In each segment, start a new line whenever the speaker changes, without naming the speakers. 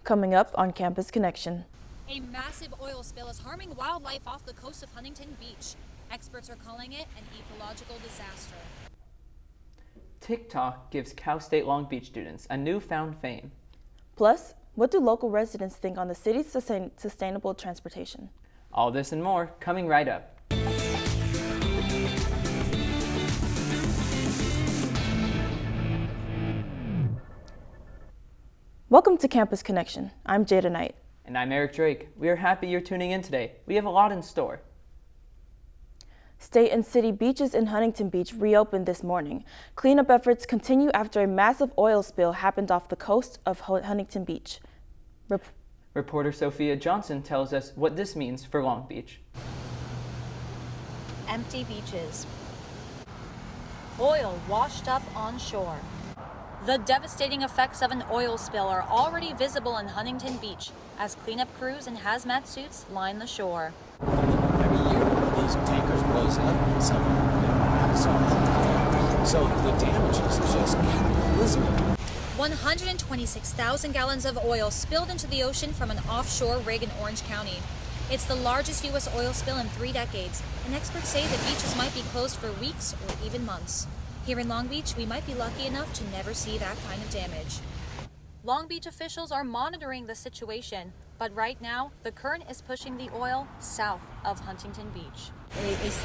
Coming up on Campus Connection.
A massive oil spill is harming wildlife off the coast of Huntington Beach. Experts are calling it an ecological disaster.
TikTok gives Cal State Long Beach students a newfound fame.
Plus, what do local residents think on the city's sustainable transportation?
All this and more coming right up.
Welcome to Campus Connection. I'm Jada Knight.
And I'm Eric Drake. We are happy you're tuning in today. We have a lot in store.
State and city beaches in Huntington Beach reopened this morning. Cleanup efforts continue after a massive oil spill happened off the coast of Huntington Beach.
Reporter Sophia Johnson tells us what this means for Long Beach.
Empty beaches. Oil washed up on shore. The devastating effects of an oil spill are already visible in Huntington Beach as cleanup crews in hazmat suits line the shore.
Every year, one of these tankers blows up and so the damage is just cataclysmic.
126,000 gallons of oil spilled into the ocean from an offshore rig in Orange County. It's the largest U.S. oil spill in 3 decades, and experts say the beaches might be closed for weeks or even months. Here in Long Beach, we might be lucky enough to never see that kind of damage. Long Beach officials are monitoring the situation, but right now, the current is pushing the oil south of Huntington Beach.
It's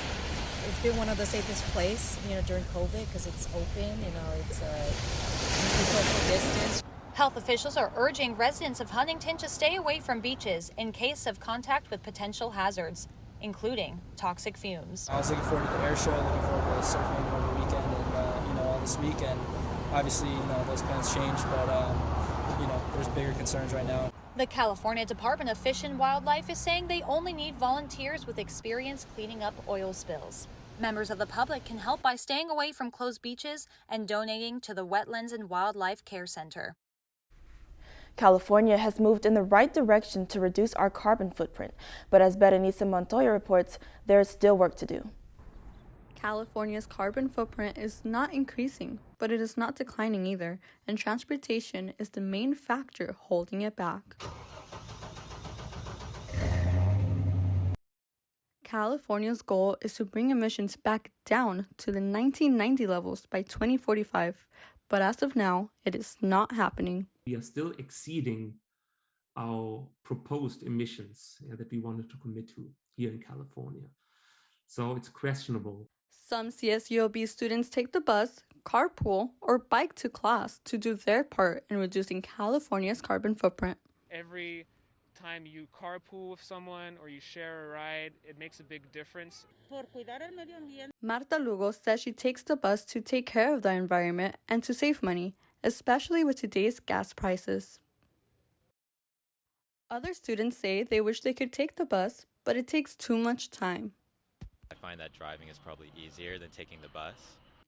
been one of the safest places, during COVID because it's open, it's social distance.
Health officials are urging residents of Huntington to stay away from beaches in case of contact with potential hazards, including toxic fumes.
I was looking forward to the air show, looking forward to surfing over the weekend, and all this weekend. Obviously, those plans changed, but there's bigger concerns right now.
The California Department of Fish and Wildlife is saying they only need volunteers with experience cleaning up oil spills. Members of the public can help by staying away from closed beaches and donating to the Wetlands and Wildlife Care Center.
California has moved in the right direction to reduce our carbon footprint, but as Berenice Montoya reports, there is still work to do.
California's carbon footprint is not increasing, but it is not declining either, and transportation is the main factor holding it back. California's goal is to bring emissions back down to the 1990 levels by 2045, but as of now, it is not happening.
We are still exceeding our proposed emissions that we wanted to commit to here in California. So it's questionable.
Some CSULB students take the bus, carpool, or bike to class to do their part in reducing California's carbon footprint.
Every time you carpool with someone or you share a ride, it makes a big difference.
Marta Lugo says she takes the bus to take care of the environment and to save money, especially with today's gas prices. Other students say they wish they could take the bus, but it takes too much time.
I find that driving is probably easier than taking the bus.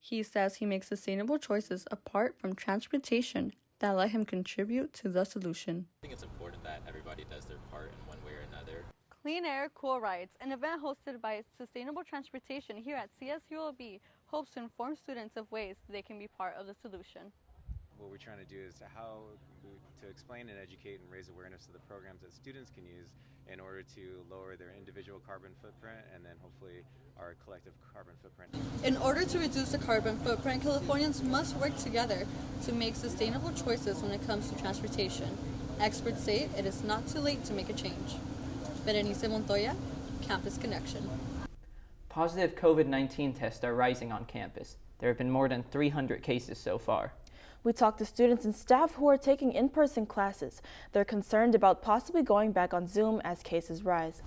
He says he makes sustainable choices apart from transportation that let him contribute to the solution.
I think it's important that everybody does their part in one way or another.
Clean Air, Cool Rides, an event hosted by Sustainable Transportation here at CSULB, hopes to inform students of ways they can be part of the solution.
What we're trying to do is to explain and educate and raise awareness of the programs that students can use in order to lower their individual carbon footprint and then hopefully our collective carbon footprint.
In order to reduce the carbon footprint, Californians must work together to make sustainable choices when it comes to transportation. Experts say it is not too late to make a change. Berenice Montoya, Campus Connection.
Positive COVID-19 tests are rising on campus. There have been more than 300 cases so far.
We talked to students and staff who are taking in-person classes. They're concerned about possibly going back on Zoom as cases rise.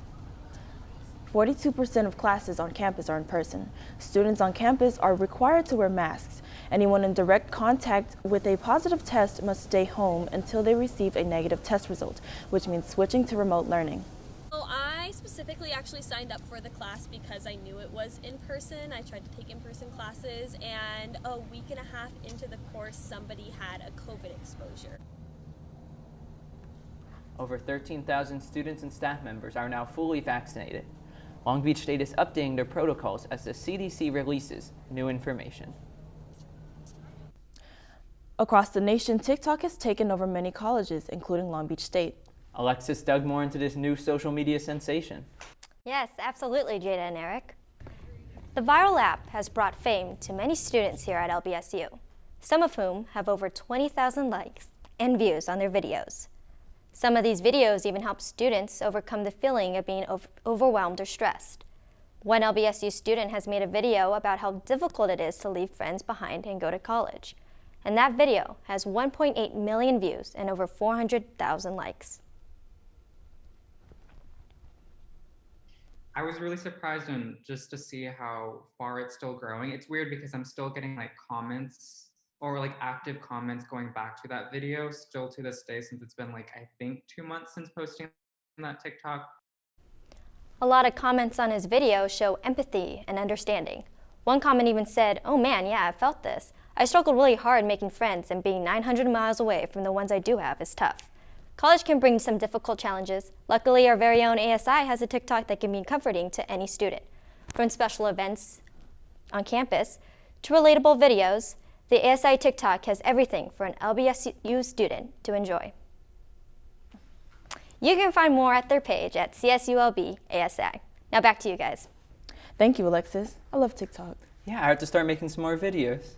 42% of classes on campus are in person. Students on campus are required to wear masks. Anyone in direct contact with a positive test must stay home until they receive a negative test result, which means switching to remote learning.
Well, I specifically actually signed up for the class because I knew it was in person. I tried to take in-person classes, and a week and a half into the course, somebody had a COVID exposure.
Over 13,000 students and staff members are now fully vaccinated. Long Beach State is updating their protocols as the CDC releases new information.
Across the nation, TikTok has taken over many colleges, including Long Beach State.
Alexis dug more into this new social media sensation.
Yes, absolutely, Jada and Eric. The viral app has brought fame to many students here at LBSU, some of whom have over 20,000 likes and views on their videos. Some of these videos even help students overcome the feeling of being overwhelmed or stressed. One LBSU student has made a video about how difficult it is to leave friends behind and go to college. And that video has 1.8 million views and over 400,000 likes.
I was really surprised and just to see how far it's still growing. It's weird because I'm still getting like comments or like active comments going back to that video still to this day, since it's been like, I think 2 months since posting that TikTok.
A lot of comments on his video show empathy and understanding. One comment even said, "Oh man, yeah, I felt this. I struggled really hard making friends, and being 900 miles away from the ones I do have is tough." College can bring some difficult challenges. Luckily, our very own ASI has a TikTok that can be comforting to any student. From special events on campus to relatable videos, the ASI TikTok has everything for an LBSU student to enjoy. You can find more at their page at CSULB ASI. Now back to you guys.
Thank you, Alexis. I love TikTok.
Yeah, I have to start making some more videos.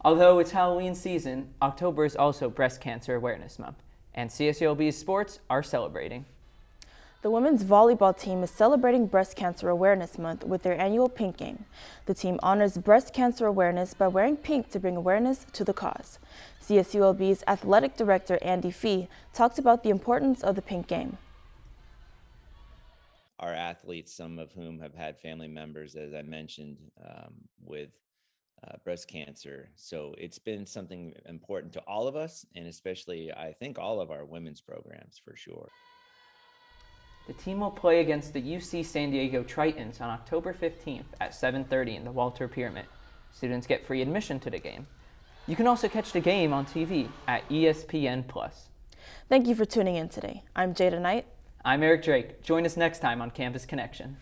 Although it's Halloween season, October is also Breast Cancer Awareness Month, and CSULB's sports are celebrating.
The women's volleyball team is celebrating Breast Cancer Awareness Month with their annual Pink Game. The team honors breast cancer awareness by wearing pink to bring awareness to the cause. CSULB's athletic director, Andy Fee, talked about the importance of the Pink Game.
Our athletes, some of whom have had family members, as I mentioned, with breast cancer. So it's been something important to all of us, and especially, I think, all of our women's programs for sure.
The team will play against the UC San Diego Tritons on October 15th at 7:30 in the Walter Pyramid. Students get free admission to the game. You can also catch the game on TV at ESPN+.
Thank you for tuning in today. I'm Jada Knight.
I'm Eric Drake. Join us next time on Campus Connection.